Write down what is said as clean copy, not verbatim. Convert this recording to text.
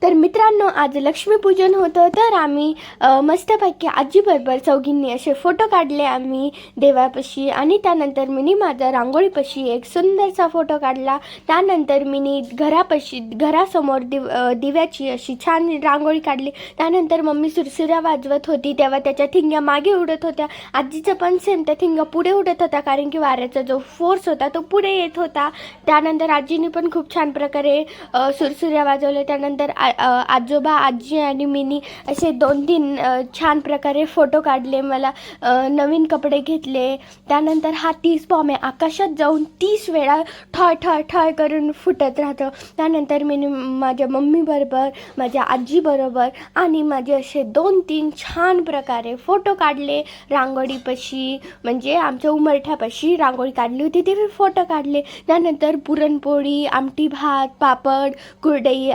तर मित्रांनो, आज लक्ष्मीपूजन होतं, तर आम्ही मस्तपैकी आजीबरोबर चौघींनी असे फोटो काढले आम्ही देवापाशी. आणि त्यानंतर मी माझा रांगोळीपाशी एक सुंदरसा फोटो काढला. त्यानंतर मी घरासमोर दिव्याची अशी छान रांगोळी काढली. त्यानंतर मम्मी सुरसुऱ्या वाजवत होती, तेव्हा त्याच्या ठिंग्या मागे उडत होत्या. आजीचं पण सेम, त्या ठिंग्या पुढे उडत होता, कारण की वाऱ्याचा जो फोर्स होता तो पुढे येत होता. त्यानंतर आजीने पण खूप छान प्रकारे सुरसुऱ्या वाजवल्या. त्यानंतर आजोबा, आजी आणि मिनी असे 2-3 छान प्रकारे फोटो काढले. मला नवीन कपडे घेतले. त्यानंतर हा 30 बॉम्ब आहे, आकाशात जाऊन 30 वेळा ठळ ठळ ठळ करून फुटत राहतं. त्यानंतर मी माझ्या मम्मीबरोबर, माझ्या आजीबरोबर आणि माझे असे 2-3 छान प्रकारे फोटो काढले रांगोळीपाशी, म्हणजे आमच्या उमरठ्यापाशी रांगोळी काढली होती, ते फोटो काढले. त्यानंतर पुरणपोळी, आमटी भात, पापड, कुरडई